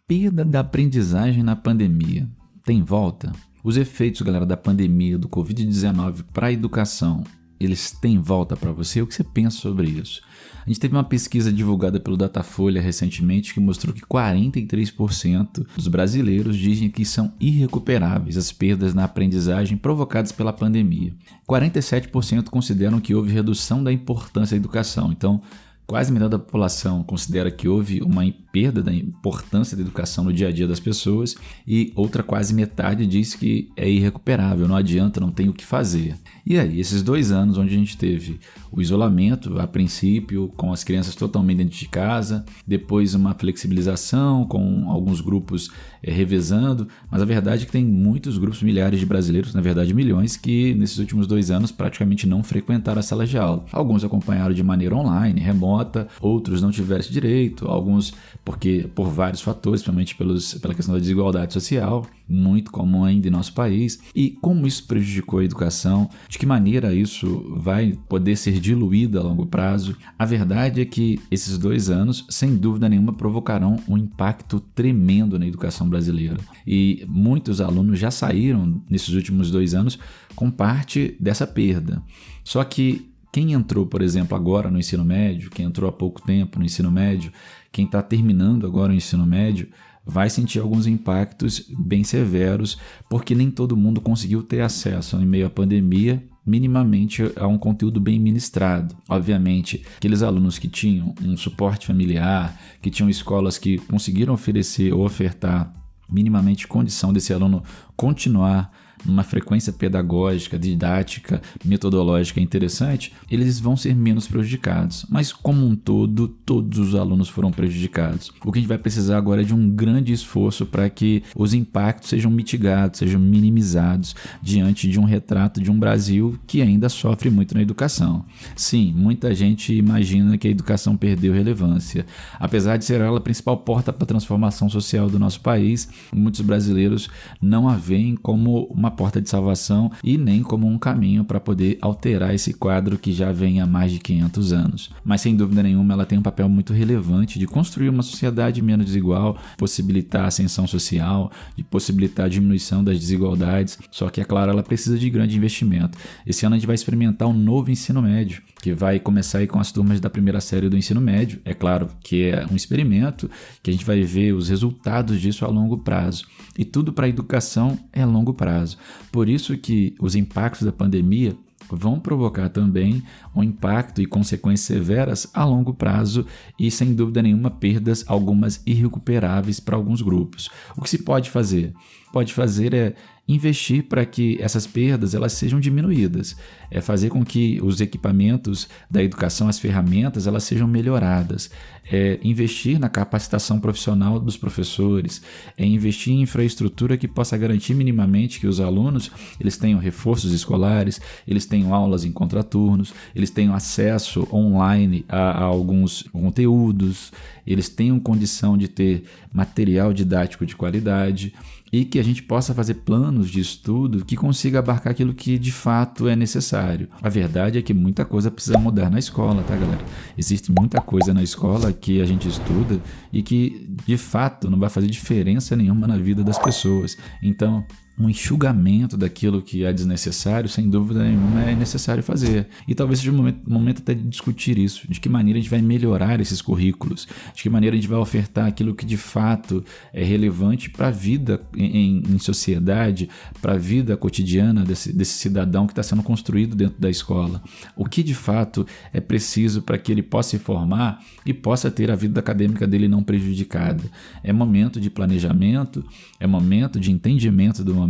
perda da aprendizagem na pandemia tem volta? Os efeitos, galera, da pandemia, do Covid-19 para a educação, eles têm volta para você? O que você pensa sobre isso? A gente teve uma pesquisa divulgada pelo Datafolha recentemente que mostrou que 43% dos brasileiros dizem que são irrecuperáveis as perdas na aprendizagem provocadas pela pandemia. 47% consideram que houve redução da importância da educação. Então, quase metade da população considera que houve uma perda da importância da educação no dia a dia das pessoas e outra quase metade diz que é irrecuperável, não adianta, não tem o que fazer. E aí, esses 2 anos onde a gente teve o isolamento, a princípio, com as crianças totalmente dentro de casa, depois uma flexibilização com alguns grupos revezando, mas a verdade é que tem muitos grupos, milhares de brasileiros, na verdade milhões, que nesses últimos 2 anos praticamente não frequentaram a sala de aula. Alguns acompanharam de maneira online, remota, outros não tiveram esse direito, alguns porque por vários fatores, principalmente pela questão da desigualdade social, muito comum ainda em nosso país. E como isso prejudicou a educação, de que maneira isso vai poder ser diluído a longo prazo? A verdade é que esses 2 anos, sem dúvida nenhuma, provocarão um impacto tremendo na educação brasileira. E muitos alunos já saíram, nesses últimos 2 anos, com parte dessa perda. Só que quem entrou, por exemplo, agora no ensino médio, quem entrou há pouco tempo no ensino médio, quem está terminando agora o ensino médio, vai sentir alguns impactos bem severos, porque nem todo mundo conseguiu ter acesso, em meio à pandemia, minimamente a um conteúdo bem ministrado. Obviamente, aqueles alunos que tinham um suporte familiar, que tinham escolas que conseguiram oferecer ou ofertar minimamente condição desse aluno continuar numa frequência pedagógica, didática, metodológica interessante, eles vão ser menos prejudicados. Mas como um todo, todos os alunos foram prejudicados. O que a gente vai precisar agora é de um grande esforço para que os impactos sejam mitigados, sejam minimizados diante de um retrato de um Brasil que ainda sofre muito na educação. Sim, muita gente imagina que a educação perdeu relevância. Apesar de ser ela a principal porta para a transformação social do nosso país, muitos brasileiros não a veem como uma porta de salvação e nem como um caminho para poder alterar esse quadro que já vem há mais de 500 anos. Mas sem dúvida nenhuma ela tem um papel muito relevante de construir uma sociedade menos desigual, possibilitar a ascensão social, de possibilitar a diminuição das desigualdades, só que é claro, ela precisa de grande investimento. Esse ano a gente vai experimentar um novo ensino médio, que vai começar aí com as turmas da primeira série do ensino médio. É claro que é um experimento, que a gente vai ver os resultados disso a longo prazo. E tudo para a educação é a longo prazo. Por isso que os impactos da pandemia vão provocar também um impacto e consequências severas a longo prazo e, sem dúvida nenhuma, perdas, algumas irrecuperáveis para alguns grupos. O que se pode fazer? Pode fazer é investir para que essas perdas elas sejam diminuídas, é fazer com que os equipamentos da educação, as ferramentas, elas sejam melhoradas, é investir na capacitação profissional dos professores, é investir em infraestrutura que possa garantir minimamente que os alunos eles tenham reforços escolares, eles tenham aulas em contraturnos, eles tenham acesso online a alguns conteúdos, eles tenham condição de ter material didático de qualidade e que a gente possa fazer planos de estudo que consiga abarcar aquilo que de fato é necessário. A verdade é que muita coisa precisa mudar na escola, tá, galera? Existe muita coisa na escola que a gente estuda e que de fato não vai fazer diferença nenhuma na vida das pessoas. Então, um enxugamento daquilo que é desnecessário, sem dúvida nenhuma, é necessário fazer. E talvez seja um momento até de discutir isso, de que maneira a gente vai melhorar esses currículos, de que maneira a gente vai ofertar aquilo que de fato é relevante para a vida em sociedade, para a vida cotidiana desse cidadão que está sendo construído dentro da escola. O que de fato é preciso para que ele possa se formar e possa ter a vida acadêmica dele não prejudicada. É momento de planejamento, é momento de entendimento do momento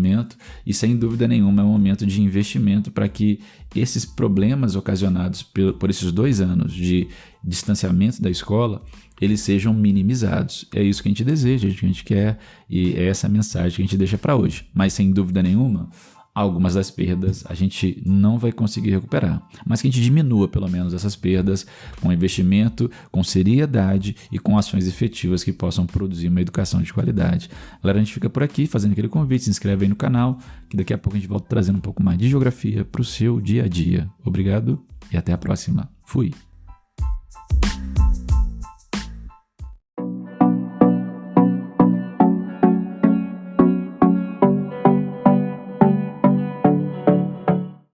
e, sem dúvida nenhuma, é um momento de investimento para que esses problemas ocasionados por esses 2 anos de distanciamento da escola, eles sejam minimizados. É isso que a gente deseja, é isso que a gente quer e é essa a mensagem que a gente deixa para hoje. Mas, sem dúvida nenhuma, algumas das perdas a gente não vai conseguir recuperar, mas que a gente diminua pelo menos essas perdas com investimento, com seriedade e com ações efetivas que possam produzir uma educação de qualidade. Galera, a gente fica por aqui fazendo aquele convite, se inscreve aí no canal, que daqui a pouco a gente volta trazendo um pouco mais de geografia para o seu dia a dia. Obrigado e até a próxima. Fui!